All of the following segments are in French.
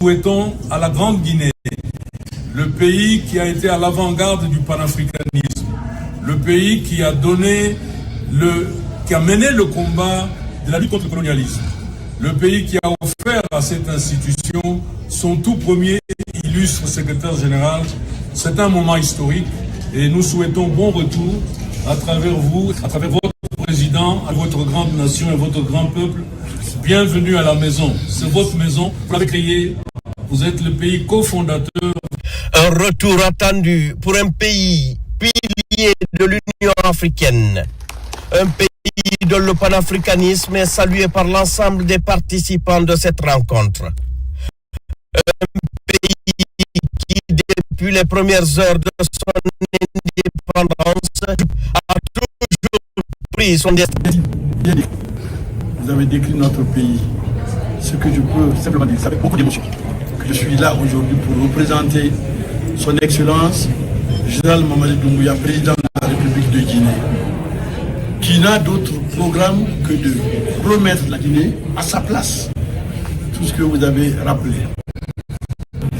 souhaitons à la Grande Guinée, le pays qui a été à l'avant-garde du panafricanisme, le pays qui a mené le combat de la lutte contre le colonialisme, le pays qui a offert à cette institution son tout premier illustre secrétaire général. C'est un moment historique et nous souhaitons bon retour à travers vous, à travers votre président, à votre grande nation et votre grand peuple. Bienvenue à la maison. C'est votre maison. Vous l'avez créée. Vous êtes le pays cofondateur. Un retour attendu pour un pays pilier de l'Union africaine. Un pays dont le panafricanisme est salué par l'ensemble des participants de cette rencontre. Un pays qui, depuis les premières heures de son indépendance, a toujours pris son destin. Vous avez décrit notre pays. Ce que je peux simplement dire, c'est avec beaucoup d'émotion que je suis là aujourd'hui pour représenter son Excellence, Général Mamadi Doumbouya, président de la République de Guinée, qui n'a d'autre programme que de remettre la Guinée à sa place. Tout ce que vous avez rappelé.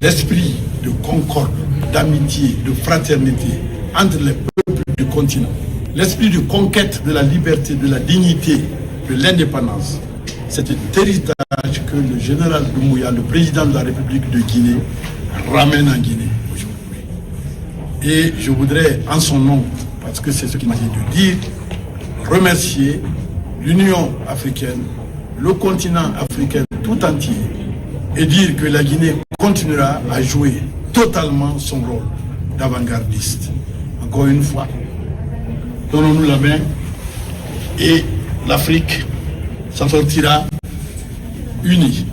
L'esprit de concorde, d'amitié, de fraternité entre les peuples du continent. L'esprit de conquête de la liberté, de la dignité, de l'indépendance. C'est un héritage que le général Doumbouya, le président de la République de Guinée, ramène en Guinée aujourd'hui. Et je voudrais, en son nom, parce que c'est ce qu'il m'a dit de dire, remercier l'Union africaine, le continent africain tout entier, et dire que la Guinée continuera à jouer totalement son rôle d'avant-gardiste. Encore une fois, donnons-nous la main et l'Afrique s'en sortira unie.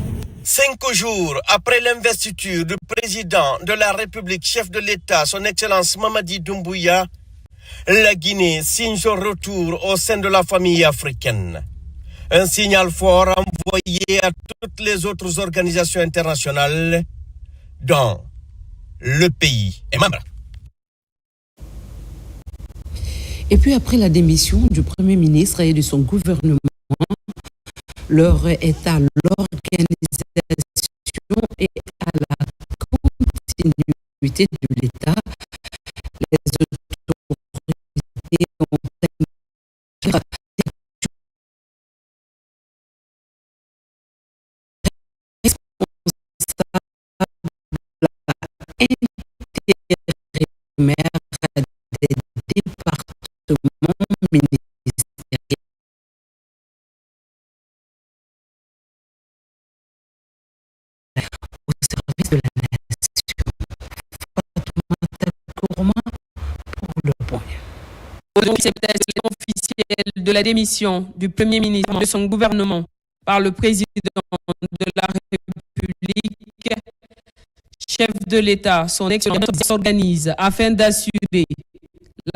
5 jours après l'investiture du président de la République, chef de l'État, son Excellence Mamadi Doumbouya, la Guinée signe son retour au sein de la famille africaine. Un signal fort envoyé à toutes les autres organisations internationales dont le pays est membre. Et puis après la démission du Premier ministre et de son gouvernement, l'heure est à l'organisation et à la continuité de l'État. Les autorités ont intérimaire des départements ministériels au service de la nation. Fatoumata Kourma pour le point. Aujourd'hui, c'est officielle de la démission du Premier ministre de son gouvernement par le président de la République, chef de l'État, son Excellence s'organise afin d'assurer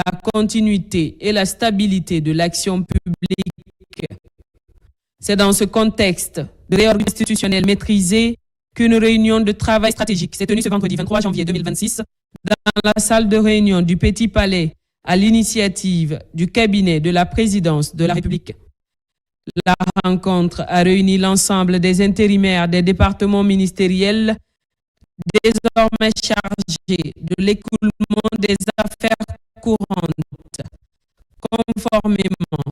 la continuité et la stabilité de l'action publique. C'est dans ce contexte de réorganisation institutionnelle maîtrisée qu'une réunion de travail stratégique s'est tenue ce vendredi 23 janvier 2026 dans la salle de réunion du Petit Palais à l'initiative du cabinet de la présidence de la République. La rencontre a réuni l'ensemble des intérimaires des départements ministériels désormais chargés de l'écoulement des affaires courantes, conformément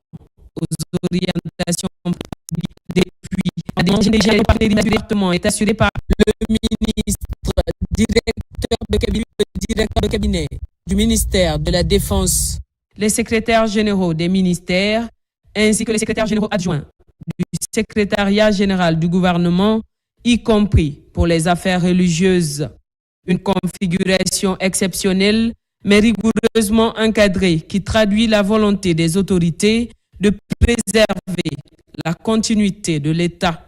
aux orientations depuis la département du département est assurée par le ministre, directeur de cabinet du ministère de la Défense, les secrétaires généraux des ministères, ainsi que les secrétaires généraux adjoints du secrétariat général du gouvernement, y compris pour les affaires religieuses. Une configuration exceptionnelle, mais rigoureusement encadrée, qui traduit la volonté des autorités de préserver la continuité de l'État.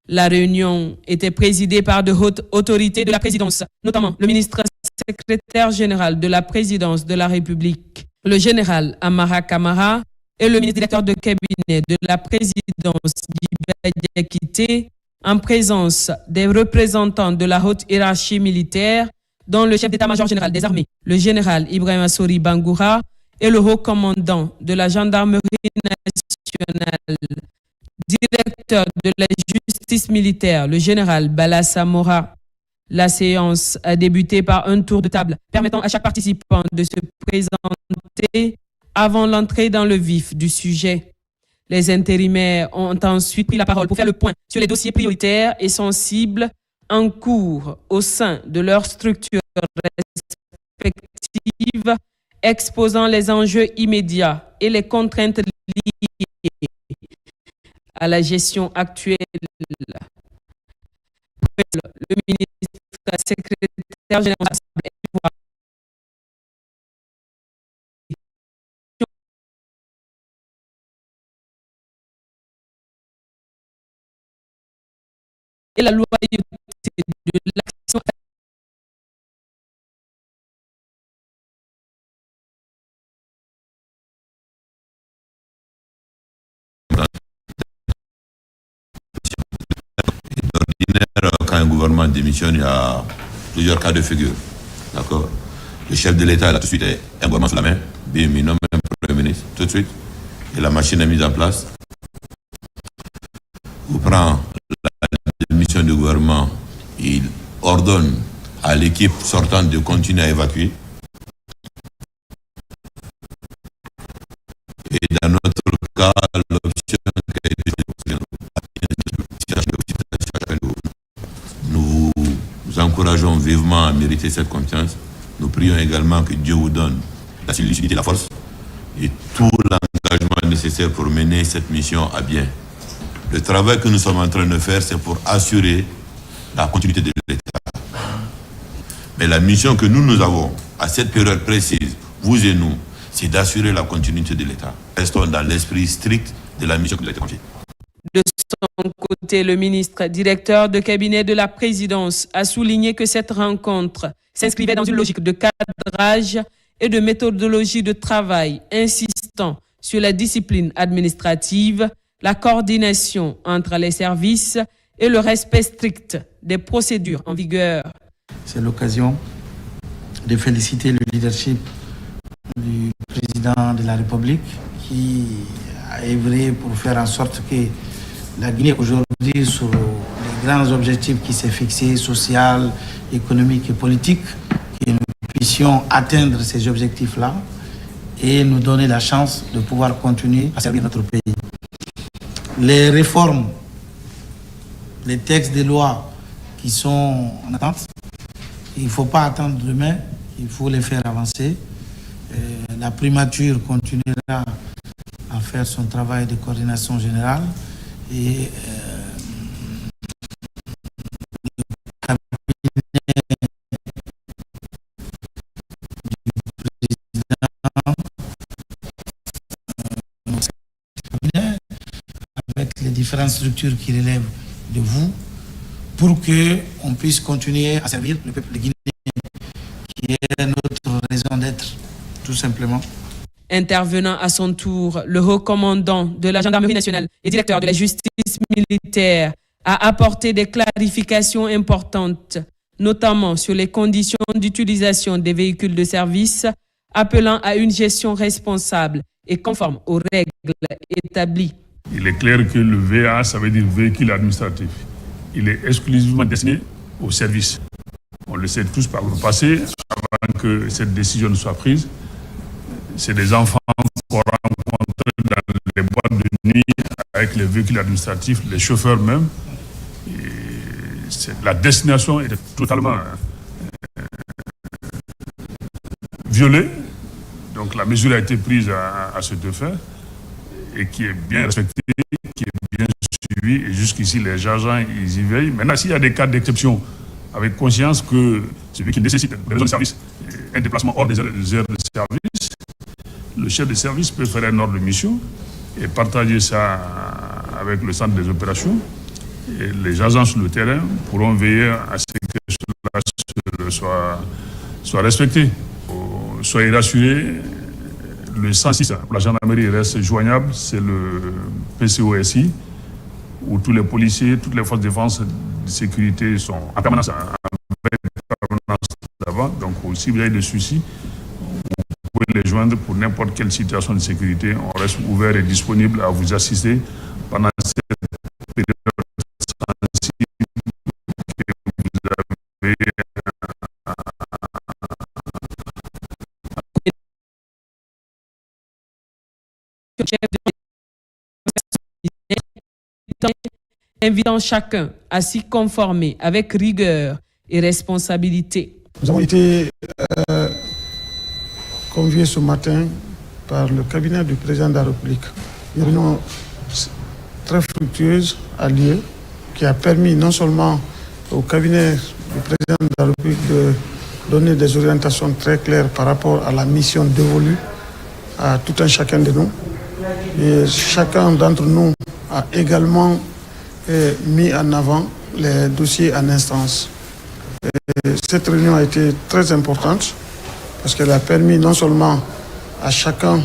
La réunion était présidée par de hautes autorités de la présidence, notamment le ministre secrétaire général de la présidence de la République, le général Amara Kamara, et le ministre directeur de cabinet de la présidence Diba Diakité, en présence des représentants de la haute hiérarchie militaire, dont le chef d'état-major général des armées, le général Ibrahima Sori Bangoura, et le haut commandant de la gendarmerie nationale, directeur de la justice militaire, le général Bala Samora. La séance a débuté par un tour de table permettant à chaque participant de se présenter avant l'entrée dans le vif du sujet. Les intérimaires ont ensuite pris la parole pour faire le point sur les dossiers prioritaires et sensibles en cours au sein de leurs structures respectives, exposant les enjeux immédiats et les contraintes liées à la gestion actuelle. Le ministre secrétaire général et la loyauté de l'action quand un gouvernement démissionne, il y a plusieurs cas de figure. D'accord. Le chef de l'État, il a tout de suite un gouvernement sous la main, bim, il nomme un premier ministre, tout de suite, et la machine est mise en place. Vous prenez la démission du gouvernement, il ordonne à l'équipe sortante de continuer à évacuer. Et dans notre cas, l'option nous encourageons vivement à mériter cette confiance. Nous prions également que Dieu vous donne la lucidité, la force et tout l'engagement nécessaire pour mener cette mission à bien. Le travail que nous sommes en train de faire, c'est pour assurer la continuité de l'État. Mais la mission que nous avons à cette période précise, vous et nous, c'est d'assurer la continuité de l'État. Restons dans l'esprit strict de la mission qui nous a été confiée. De son côté, le ministre directeur de cabinet de la présidence a souligné que cette rencontre s'inscrivait dans une logique de cadrage et de méthodologie de travail, insistant sur la discipline administrative, la coordination entre les services et le respect strict des procédures en vigueur. C'est l'occasion de féliciter le leadership du président de la République qui a œuvré pour faire en sorte que la Guinée aujourd'hui, sur les grands objectifs qui s'est fixés, social, économique et politique, que nous puissions atteindre ces objectifs-là et nous donner la chance de pouvoir continuer à servir notre pays. Les réformes, les textes de loi qui sont en attente, il ne faut pas attendre demain, il faut les faire avancer. La primature continuera à faire son travail de coordination générale et le cabinet du président avec les différentes structures qui relèvent de vous pour qu'on puisse continuer à servir le peuple guinéen qui est notre raison d'être, tout simplement. Intervenant à son tour, le haut commandant de la gendarmerie nationale et directeur de la justice militaire a apporté des clarifications importantes, notamment sur les conditions d'utilisation des véhicules de service, appelant à une gestion responsable et conforme aux règles établies. Il est clair que le VA, ça veut dire véhicule administratif. Il est exclusivement destiné au service. On le sait tous par le passé, avant que cette décision ne soit prise. C'est des enfants qu'on rencontre dans les boîtes de nuit avec les véhicules administratifs, les chauffeurs même. Et la destination était totalement violée. Donc la mesure a été prise à cet effet et qui est bien respectée, qui est bien suivie. Et jusqu'ici, les agents, ils y veillent. Maintenant, s'il y a des cas d'exception, avec conscience que celui qui nécessite des raisons de service, un déplacement hors des heures de service, le chef de service peut faire un ordre de mission et partager ça avec le centre des opérations. Et les agents sur le terrain pourront veiller à ce que cela soit respecté. Soyez rassurés, le 106 pour la gendarmerie reste joignable, c'est le PCOSI, où tous les policiers, toutes les forces de défense de sécurité sont en permanence là-bas. Donc si vous avez des soucis, vous pouvez les joindre pour n'importe quelle situation de sécurité. On reste ouvert et disponible à vous assister pendant cette période sensible que vous eu invitant chacun à s'y conformer avec rigueur et responsabilité. Nous avons été conviés ce matin par le cabinet du président de la République. Une réunion très fructueuse a lieu, qui a permis non seulement au cabinet du président de la République de donner des orientations très claires par rapport à la mission dévolue à tout un chacun de nous. Et chacun d'entre nous a également mis en avant les dossiers en instance. Et cette réunion a été très importante parce qu'elle a permis non seulement à chacun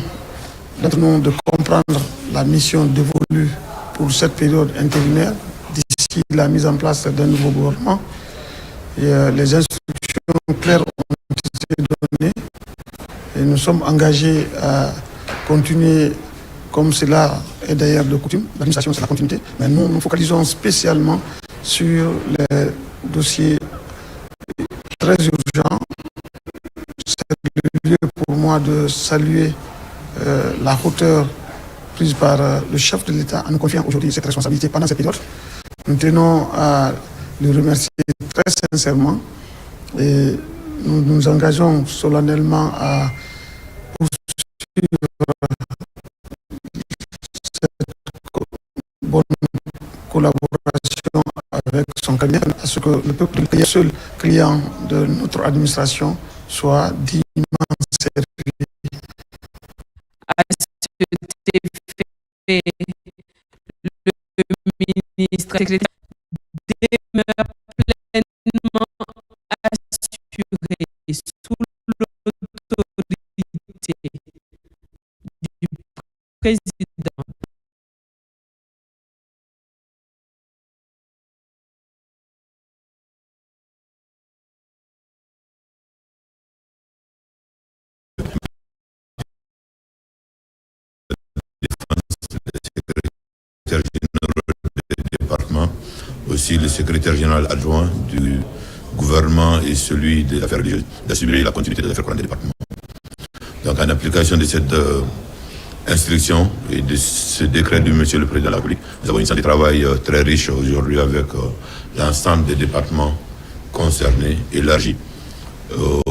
d'entre nous de comprendre la mission dévolue pour cette période intérimaire d'ici la mise en place d'un nouveau gouvernement. Et les instructions claires ont été données et nous sommes engagés à continuer comme cela est d'ailleurs de coutume. L'administration, c'est la continuité, mais nous nous focalisons spécialement sur les dossiers très urgents. C'est le lieu pour moi de saluer la hauteur prise par le chef de l'État en nous confiant aujourd'hui cette responsabilité pendant cette période. Nous tenons à le remercier très sincèrement et nous nous engageons solennellement à poursuivre cette bonne collaboration avec son cabinet, à ce que le peuple, le seul client de notre administration, soit dignement servi. À cet effet, le ministre secrétaire demeure pleinement assuré sous l'autorité du président. Aussi le secrétaire général adjoint du gouvernement et celui des affaires religieuses, d'assurer la continuité des affaires courantes des départements. Donc en application de cette instruction et de ce décret du Monsieur le Président de la République, nous avons une séance de travail très riche aujourd'hui avec l'ensemble des départements concernés, élargis aux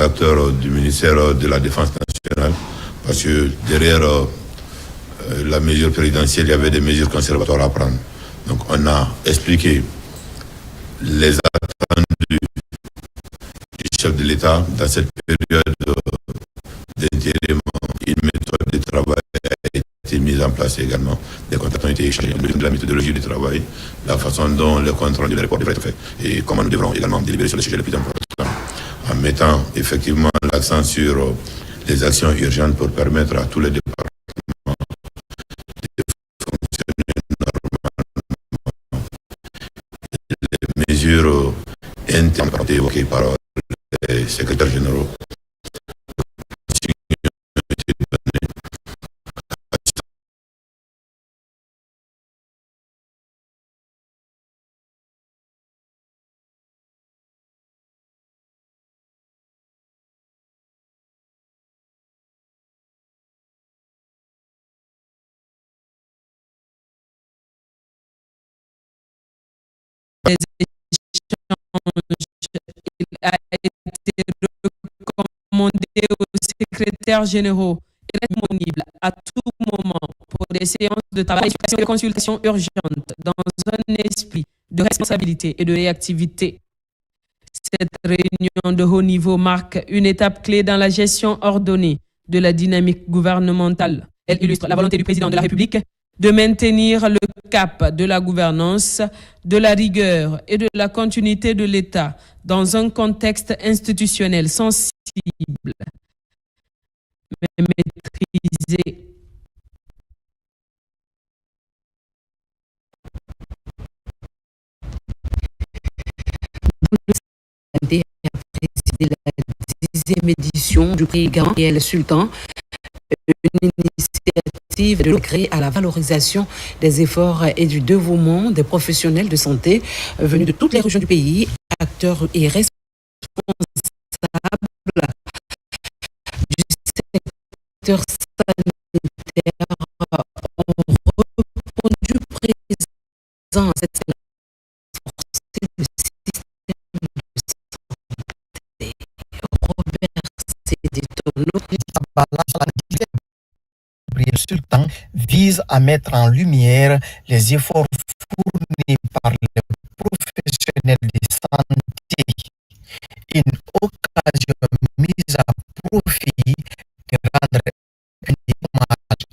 acteurs du ministère de la Défense nationale, parce que derrière la mesure présidentielle, il y avait des mesures conservatoires à prendre. Donc on a expliqué les attendus du chef de l'État dans cette période d'intérim. Une méthode de travail a été mise en place également. Des contacts ont été échangés de la méthodologie du travail, la façon dont le contrôle du rapport devrait être fait et comment nous devrons également délibérer sur les sujets les plus importants, en mettant effectivement l'accent sur les actions urgentes pour permettre à tous les départements mesures internes évoquées par les secrétaires généraux. Il a été recommandé aux secrétaires généraux d'être disponible à tout moment pour des séances de travail et de consultations urgentes dans un esprit de responsabilité et de réactivité. Cette réunion de haut niveau marque une étape clé dans la gestion ordonnée de la dynamique gouvernementale. Elle illustre la volonté du président de la République de maintenir le cap de la gouvernance, de la rigueur et de la continuité de l'État dans un contexte institutionnel sensible, mais maîtrisé. A présidé la 10e édition du prix Grand et El Sultan, une initiative de créer à la valorisation des efforts et du dévouement des professionnels de santé venus de toutes les régions du pays, à acteurs et responsables du secteur sanitaire ont répondu présent à cette renforcer le système de santé. Robert Sédétono. Gabriel Sultan vise à mettre en lumière les efforts fournis par les professionnels de santé. Une occasion mise à profit de rendre un hommage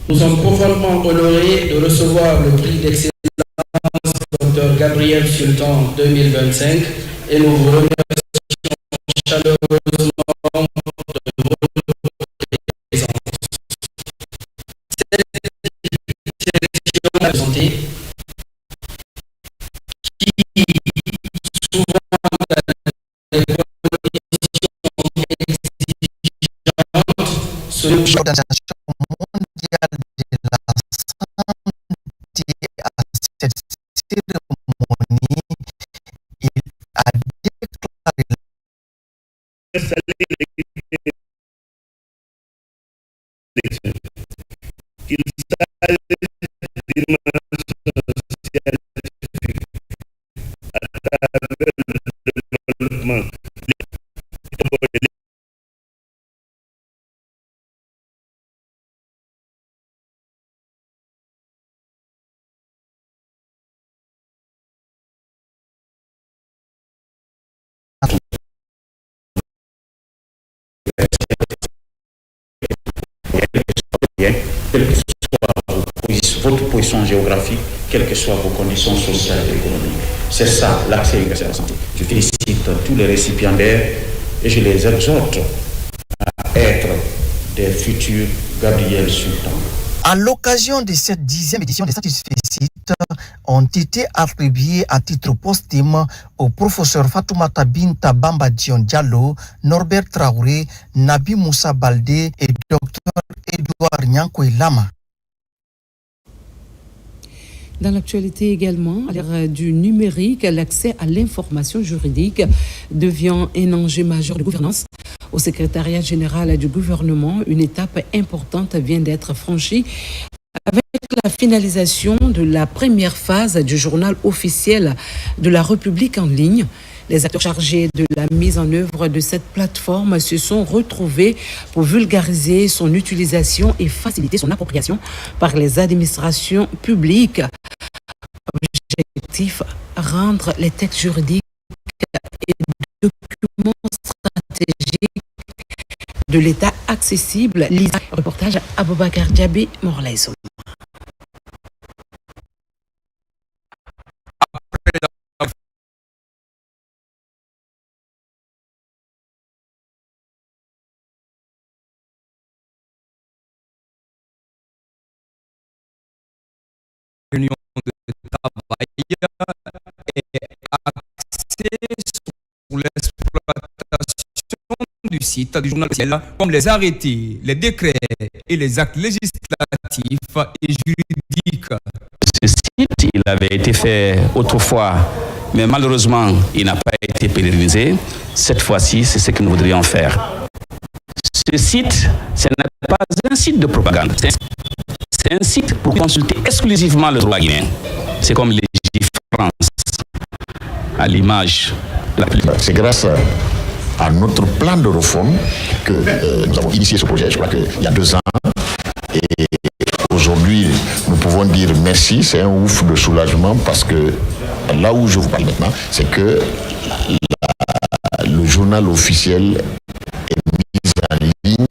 Nous sommes profondément honorés de recevoir le prix d'excellence Dr Gabriel Sultan 2025 et nous vous remercions chaleureusement de votre présence. Cette sélection de santé qui souvent dans les conditions exigeantes se l'Organisation mondiale de la santé à cette cérémonie. Il a déclaré qu'il s'agit d'une sociale à travers le développement. Quelle que soit votre position géographique, quelles que soient vos conditions sociales et économiques. C'est ça, l'accès universel à la santé. Je félicite tous les récipiendaires et je les exhorte à être des futurs Gabriel Sultan. À l'occasion de cette 10e édition des Satisfecit, ont été attribués à titre posthume au professeur Fatoumata Binta Bamba Dion Diallo, Norbert Traoré, Nabi Moussa Baldé et Dr Edouard Nyankoy Lama. Dans l'actualité également, à l'ère du numérique, l'accès à l'information juridique devient un enjeu majeur de gouvernance. Au secrétariat général du gouvernement, une étape importante vient d'être franchie avec la finalisation de la première phase du journal officiel de la République en ligne. Les acteurs chargés de la mise en œuvre de cette plateforme se sont retrouvés pour vulgariser son utilisation et faciliter son appropriation par les administrations publiques. Objectif, rendre les textes juridiques et documents stratégiques de l'État accessibles. Lisa, reportage Aboubakar Diaby, Morlaïson. Réunion de travail et axée sur l'exploitation du site du journal officiel, comme les arrêtés, les décrets et les actes législatifs et juridiques. Ce site, il avait été fait autrefois, mais malheureusement, il n'a pas été pérennisé. Cette fois-ci, c'est ce que nous voudrions faire. Ce site, ce n'est pas un site de propagande. C'est un site pour consulter exclusivement le droit guinéen. C'est comme Légifrance, à l'image de la plupart. C'est grâce à notre plan de réforme que nous avons initié ce projet, je crois qu'il y a 2 ans. Et aujourd'hui, nous pouvons dire merci, c'est un ouf de soulagement parce que là où je vous parle maintenant, c'est que le journal officiel est mis en ligne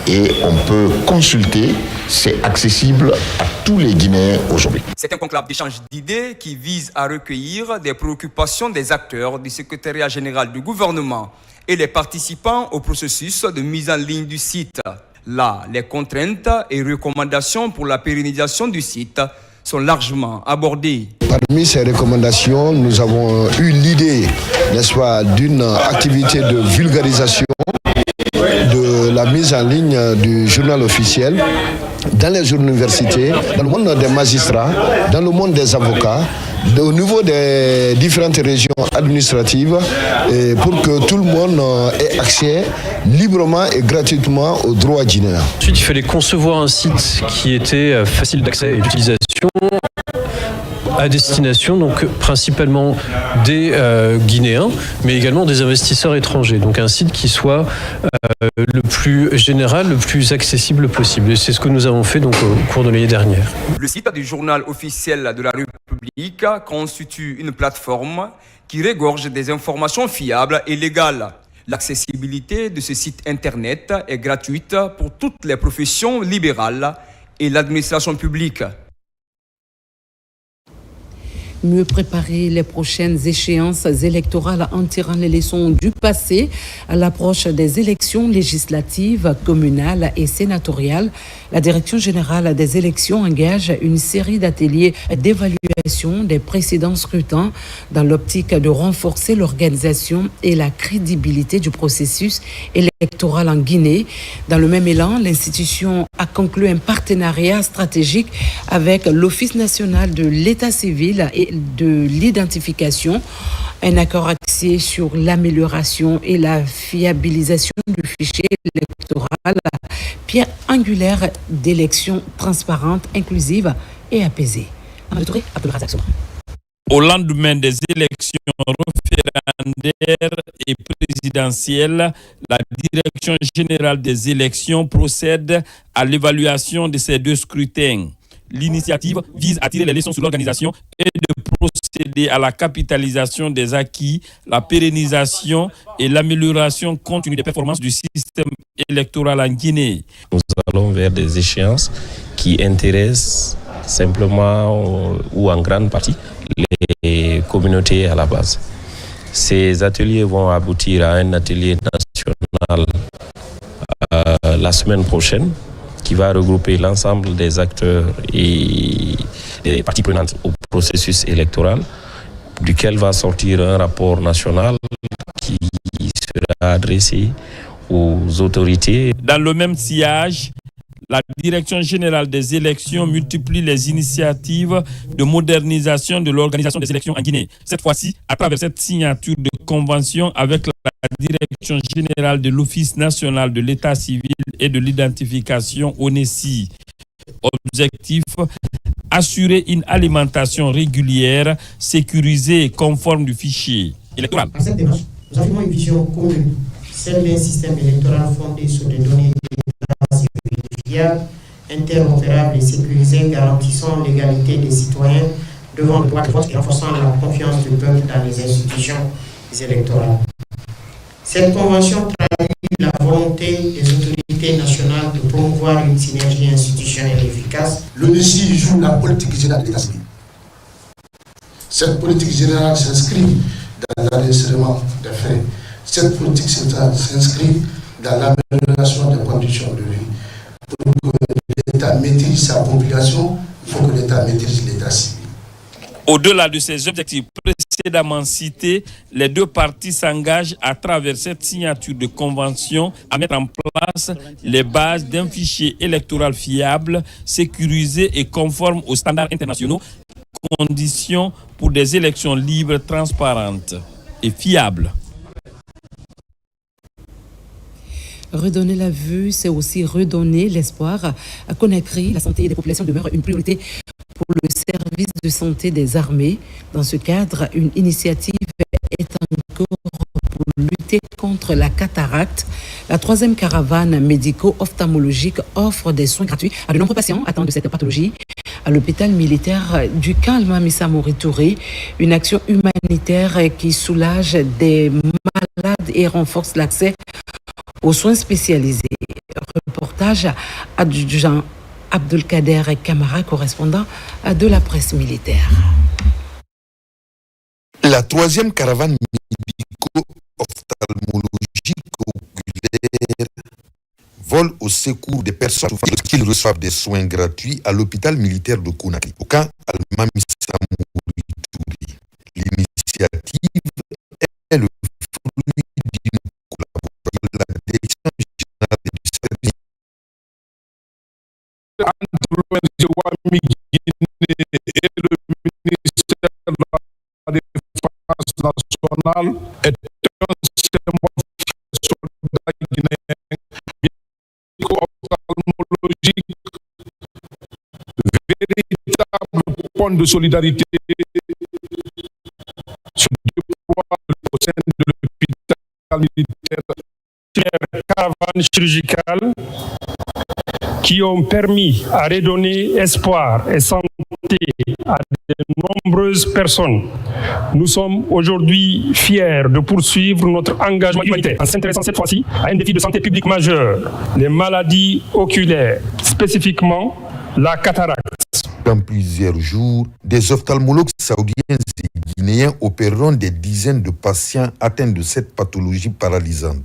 et on peut consulter, c'est accessible à tous les Guinéens aujourd'hui. C'est un conclave d'échange d'idées qui vise à recueillir des préoccupations des acteurs du secrétariat général du gouvernement et les participants au processus de mise en ligne du site. Là, les contraintes et recommandations pour la pérennisation du site sont largement abordées. Parmi ces recommandations, nous avons eu l'idée, n'est-ce pas, d'une activité de vulgarisation de la mise en ligne du journal officiel dans les universités, dans le monde des magistrats, dans le monde des avocats, au niveau des différentes régions administratives, pour que tout le monde ait accès librement et gratuitement aux droits guinéens. Ensuite, il fallait concevoir un site qui était facile d'accès et d'utilisation à destination, donc principalement des Guinéens, mais également des investisseurs étrangers. Donc un site qui soit le plus général, le plus accessible possible. Et c'est ce que nous avons fait donc au cours de l'année dernière. Le site du journal officiel de la République constitue une plateforme qui regorge des informations fiables et légales. L'accessibilité de ce site internet est gratuite pour toutes les professions libérales et l'administration publique. Mieux préparer les prochaines échéances électorales en tirant les leçons du passé à l'approche des élections législatives, communales et sénatoriales. La Direction générale des élections engage une série d'ateliers d'évaluation des précédents scrutins dans l'optique de renforcer l'organisation et la crédibilité du processus électoral en Guinée. Dans le même élan, l'institution a conclu un partenariat stratégique avec l'Office national de l'état civil et de l'identification, un accord axé sur l'amélioration et la fiabilisation du fichier électoral, pierre angulaire d'élections transparentes, inclusives et apaisées. Au lendemain des élections référendaires et présidentielles, la Direction générale des élections procède à l'évaluation de ces deux scrutins. L'initiative vise à tirer les leçons sur l'organisation et de procéder à la capitalisation des acquis, la pérennisation et l'amélioration continue des performances du système électoral en Guinée. Nous allons vers des échéances qui intéressent simplement ou en grande partie les communautés à la base. Ces ateliers vont aboutir à un atelier national la semaine prochaine, qui va regrouper l'ensemble des acteurs et des parties prenantes au processus électoral, duquel va sortir un rapport national qui sera adressé aux autorités. Dans le même sillage, la Direction générale des élections multiplie les initiatives de modernisation de l'organisation des élections en Guinée. Cette fois-ci, à travers cette signature de convention avec la Direction générale de l'Office national de l'état civil et de l'identification ONESI. Objectif, assurer une alimentation régulière, sécurisée et conforme du fichier électoral. Dans cette démarche, nous avons une vision commune, celle d'un système électoral fondé sur des données fiables, interopérables et sécurisées, garantissant l'égalité des citoyens devant le droit de vote et renforçant la confiance du peuple dans les institutions électorales. Cette convention traduit la volonté des autorités nationales de promouvoir une synergie institutionnelle efficace. L'ONESI joue la politique générale de l'État civil. Cette politique générale s'inscrit dans l'enregistrement des faits. Cette politique s'inscrit dans l'amélioration des conditions de vie. Pour que l'État maîtrise sa population, il faut que l'État maîtrise l'État civil. Au-delà de ces objectifs précédemment cités, les deux parties s'engagent à travers cette signature de convention à mettre en place les bases d'un fichier électoral fiable, sécurisé et conforme aux standards internationaux, conditions pour des élections libres, transparentes et fiables. Redonner la vue, c'est aussi redonner l'espoir. À Conakry, la santé des populations demeure une priorité pour le service de santé des armées. Dans ce cadre, une initiative est en cours pour lutter contre la cataracte. La 3e caravane médico-ophtalmologique offre des soins gratuits à de nombreux patients atteints de cette pathologie à l'hôpital militaire du camp Almamissa Mori Touré. Une action humanitaire qui soulage des malades et renforce l'accès aux soins spécialisés. Reportage adjudant Abdelkader Kamara, correspondant de la presse militaire. La 3e caravane médico-ophtalmologique volent au secours des personnes souffrant qu'ils reçoivent des soins gratuits à l'hôpital militaire de Conakry. Au camp Almami Samouri Touré, l'initiative est le fruit d'une collaboration de la Direction générale du service entre l'ONG WAMI Guinée et le ministère de la Défense nationale est un symbole de soldat guinéen, médico-ophtalmologique, véritable pont de solidarité se déploie au sein de l'hôpital militaire. Caravanes chirurgicales qui ont permis à redonner espoir et santé à de nombreuses personnes. Nous sommes aujourd'hui fiers de poursuivre notre engagement humanitaire en s'intéressant cette fois-ci à un défi de santé publique majeur, les maladies oculaires, spécifiquement la cataracte. Dans plusieurs jours, des ophtalmologues saoudiens et guinéens opéreront des dizaines de patients atteints de cette pathologie paralysante.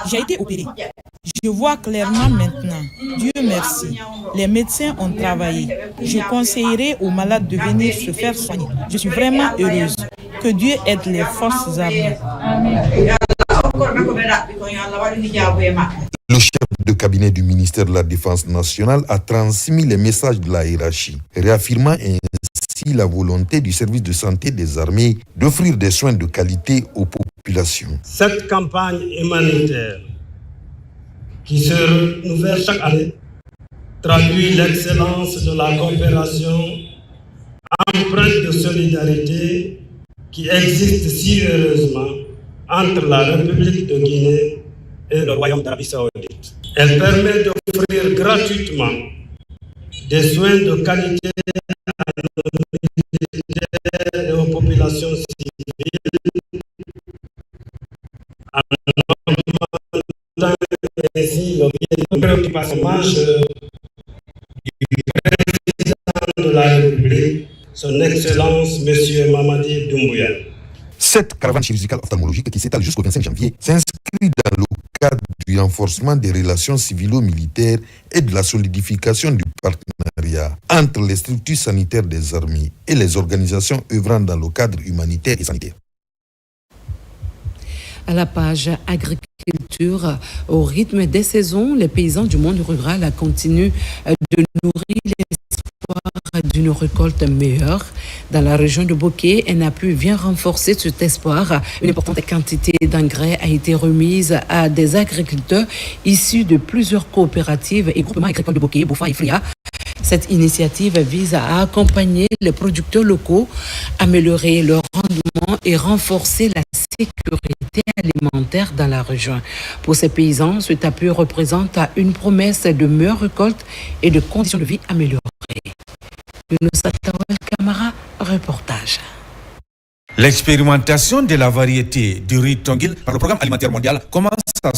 J'ai été opéré. Je vois clairement maintenant. Dieu merci. Les médecins ont travaillé. Je conseillerais aux malades de venir se faire soigner. Je suis vraiment heureuse. Que Dieu aide les forces armées. Le chef de cabinet du ministère de la Défense nationale a transmis les messages de la hiérarchie, réaffirmant ainsi la volonté du service de santé des armées d'offrir des soins de qualité aux populations. Cette campagne humanitaire qui se renouvelle chaque année traduit l'excellence de la coopération empreinte de solidarité qui existe si heureusement entre la République de Guinée et le Royaume d'Arabie Saoudite. Elle permet d'offrir gratuitement des soins de qualité à nos militaires et aux populations civiles, en augmentant ainsi le préoccupation majeure du président de la République, son Excellence M. Mamadi Doumbouya. Cette caravane chirurgicale ophtalmologique qui s'étale jusqu'au 25 janvier s'inscrit dans le cadre du renforcement des relations civilo-militaires et de la solidification du partenariat entre les structures sanitaires des armées et les organisations œuvrant dans le cadre humanitaire et sanitaire. À la page agriculture, au rythme des saisons, les paysans du monde rural continuent de nourrir l'espoir d'une récolte meilleure. Dans la région de Boké, un appui vient renforcer cet espoir. Une importante quantité d'engrais a été remise à des agriculteurs issus de plusieurs coopératives et groupements agricoles de Boké, Bofa et Flia. Cette initiative vise à accompagner les producteurs locaux, améliorer leur rendement et renforcer la sécurité alimentaire dans la région. Pour ces paysans, cet appui représente une promesse de meilleure récolte et de conditions de vie améliorées. Younusa Tawel Kamara, reportage. L'expérimentation de la variété du riz Tongil par le Programme alimentaire mondial commence à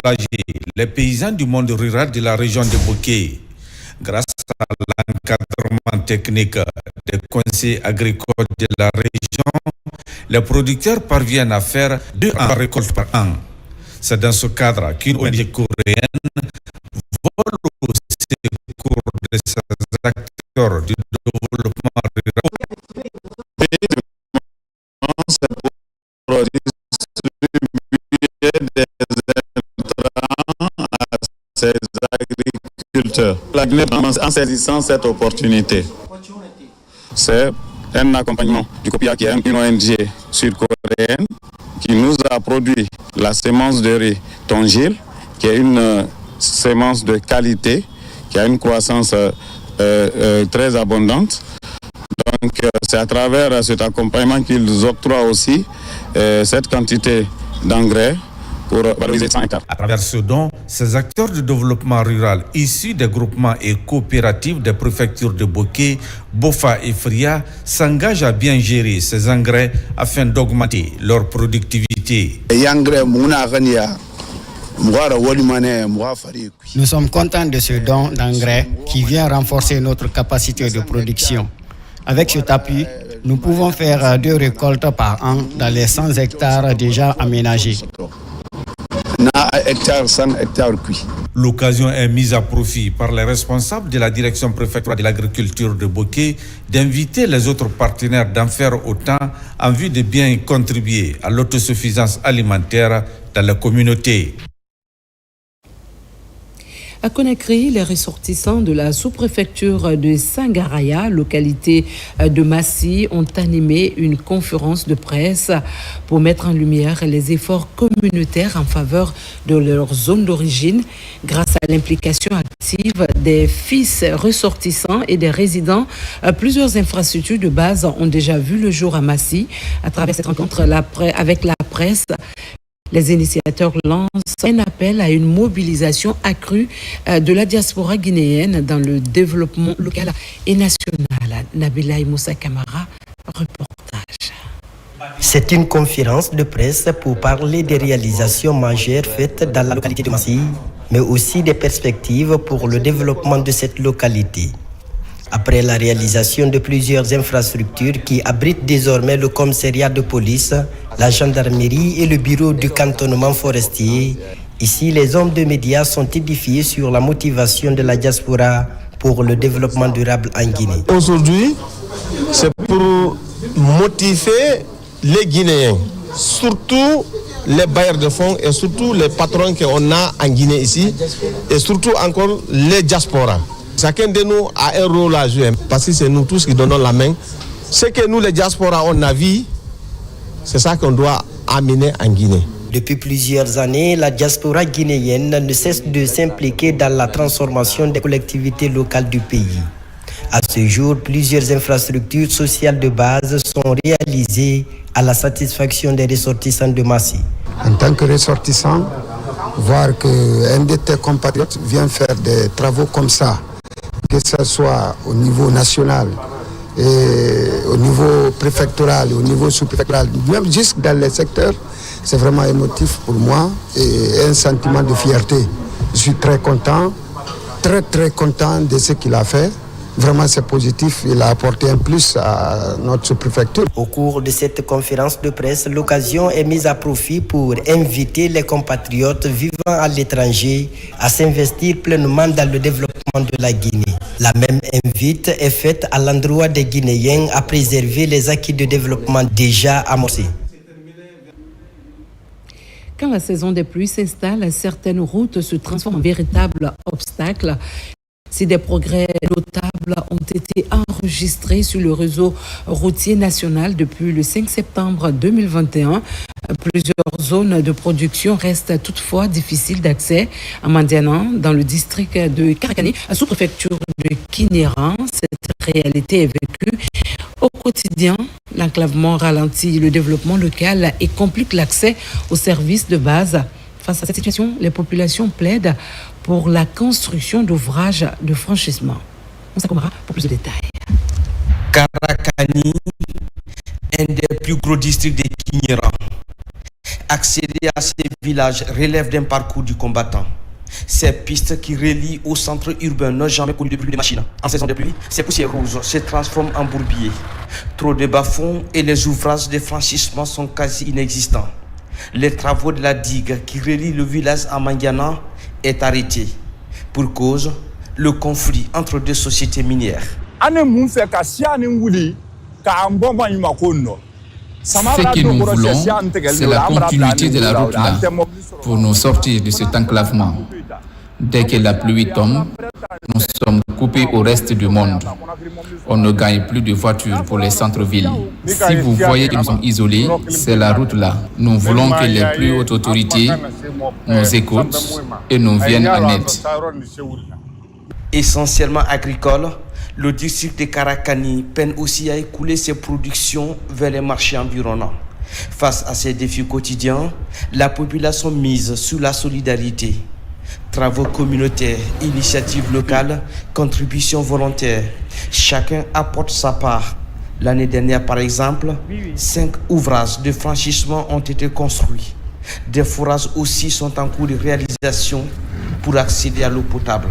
soulager les paysans du monde rural de la région de Boké. Grâce à l'encadrement technique des conseils agricoles de la région, les producteurs parviennent à faire 2 récoltes par an. C'est dans ce cadre qu'une ONG coréenne vole au secours de ces acteurs du développement rural. Ces agriculteurs. La Guinée, en saisissant cette opportunité, c'est un accompagnement du COPIA, qui est une ONG sud-coréenne, qui nous a produit la semence de riz Tongil, qui est une semence de qualité, qui a une croissance très abondante. Donc, c'est à travers cet accompagnement qu'ils octroient aussi cette quantité d'engrais pour valoriser 100 hectares. À travers ce don, ces acteurs de développement rural issus des groupements et coopératives des préfectures de Boké, Bofa et Fria s'engagent à bien gérer ces engrais afin d'augmenter leur productivité. Nous sommes contents de ce don d'engrais qui vient renforcer notre capacité de production. Avec cet appui, Nous pouvons faire 2 récoltes par an dans les 100 hectares déjà aménagés. L'occasion est mise à profit par les responsables de la direction préfectorale de l'agriculture de Boké d'inviter les autres partenaires d'en faire autant en vue de bien contribuer à l'autosuffisance alimentaire dans la communauté. À Conakry, les ressortissants de la sous-préfecture de Sangaraya, localité de Massi, ont animé une conférence de presse pour mettre en lumière les efforts communautaires en faveur de leur zone d'origine. Grâce à l'implication active des fils ressortissants et des résidents, plusieurs infrastructures de base ont déjà vu le jour à Massi. À travers cette rencontre avec la presse, les initiateurs lancent un appel à une mobilisation accrue de la diaspora guinéenne dans le développement local et national. Nabila Moussa Kamara, reportage. C'est une conférence de presse pour parler des réalisations majeures faites dans la localité de Massi, mais aussi des perspectives pour le développement de cette localité. Après la réalisation de plusieurs infrastructures qui abritent désormais le commissariat de police, la gendarmerie et le bureau du cantonnement forestier, ici les hommes de médias sont édifiés sur la motivation de la diaspora pour le développement durable en Guinée. Aujourd'hui, c'est pour motiver les Guinéens, surtout les bailleurs de fonds et surtout les patrons qu'on a en Guinée ici, et surtout encore les diasporas. Chacun de nous a un rôle à jouer, parce que c'est nous tous qui donnons la main. Ce que nous, les diasporas, on a vu, c'est ça qu'on doit amener en Guinée. Depuis plusieurs années, la diaspora guinéenne ne cesse de s'impliquer dans la transformation des collectivités locales du pays. À ce jour, plusieurs infrastructures sociales de base sont réalisées à la satisfaction des ressortissants de Massi. En tant que ressortissant, voir qu'un de tes compatriotes vient faire des travaux comme ça, que ce soit au niveau national, et au niveau préfectoral, au niveau sous-préfectoral, même jusque dans les secteurs, c'est vraiment émotif pour moi et un sentiment de fierté. Je suis très content de ce qu'il a fait. Vraiment, c'est positif. Il a apporté un plus à notre sous-préfecture. Au cours de cette conférence de presse, l'occasion est mise à profit pour inviter les compatriotes vivant à l'étranger à s'investir pleinement dans le développement de la Guinée. La même invite est faite à l'endroit des Guinéens à préserver les acquis de développement déjà amorcés. Quand la saison des pluies s'installe, certaines routes se transforment en véritables obstacles. Si des progrès notables ont été enregistrés sur le réseau routier national depuis le 5 septembre 2021, plusieurs zones de production restent toutefois difficiles d'accès. À Mandiana, dans le district de Karakani, sous-préfecture de Kiniran, cette réalité est vécue au quotidien. L'enclavement ralentit le développement local et complique l'accès aux services de base. Face à cette situation, les populations plaident pour la construction d'ouvrages de franchissement. On s'accommodera pour plus de détails. Karakani, un des plus gros districts de Kiniran. Accéder à ces villages relève d'un parcours du combattant. Ces pistes qui relient au centre urbain n'ont jamais connu de pluie de machines. En saison de pluie, ces poussiéreuses se transforment en bourbiers. Trop de bas-fonds et les ouvrages de franchissement sont quasi inexistants. Les travaux de la digue qui relie le village à Mandiana est arrêté. Pour cause, le conflit entre deux sociétés minières. Ce que nous voulons, c'est la continuité de la route là, pour nous sortir de cet enclavement. Dès que la pluie tombe, nous sommes coupés au reste du monde. On ne gagne plus de voitures pour les centres-villes. Si vous voyez que nous sommes isolés, c'est la route là. Nous voulons que les plus hautes autorités nous écoutent et nous viennent en aide. Essentiellement agricole, le district de Karakani peine aussi à écouler ses productions vers les marchés environnants. Face à ces défis quotidiens, la population mise sur la solidarité. Travaux communautaires, initiatives locales, contributions volontaires. Chacun apporte sa part. L'année dernière, par exemple, 5 ouvrages de franchissement ont été construits. Des forages aussi sont en cours de réalisation pour accéder à l'eau potable.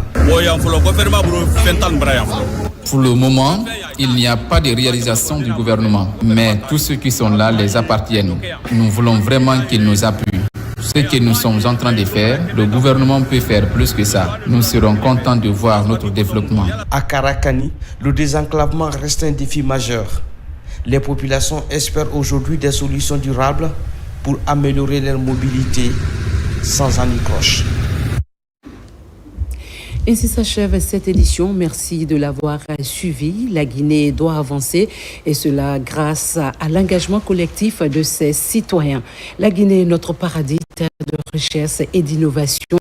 Pour le moment, il n'y a pas de réalisation du gouvernement, mais tous ceux qui sont là les appartiennent. Nous voulons vraiment qu'ils nous appuient. Ce que nous sommes en train de faire, le gouvernement peut faire plus que ça. Nous serons contents de voir notre développement. À Karakani, le désenclavement reste un défi majeur. Les populations espèrent aujourd'hui des solutions durables pour améliorer leur mobilité sans anicroche. Ainsi s'achève cette édition. Merci de l'avoir suivi. La Guinée doit avancer et cela grâce à l'engagement collectif de ses citoyens. La Guinée est notre paradis, terre de richesse et d'innovation.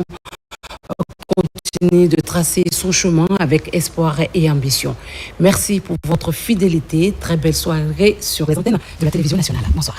Continue de tracer son chemin avec espoir et ambition. Merci pour votre fidélité. Très belle soirée sur les antennes de la télévision nationale. Bonsoir.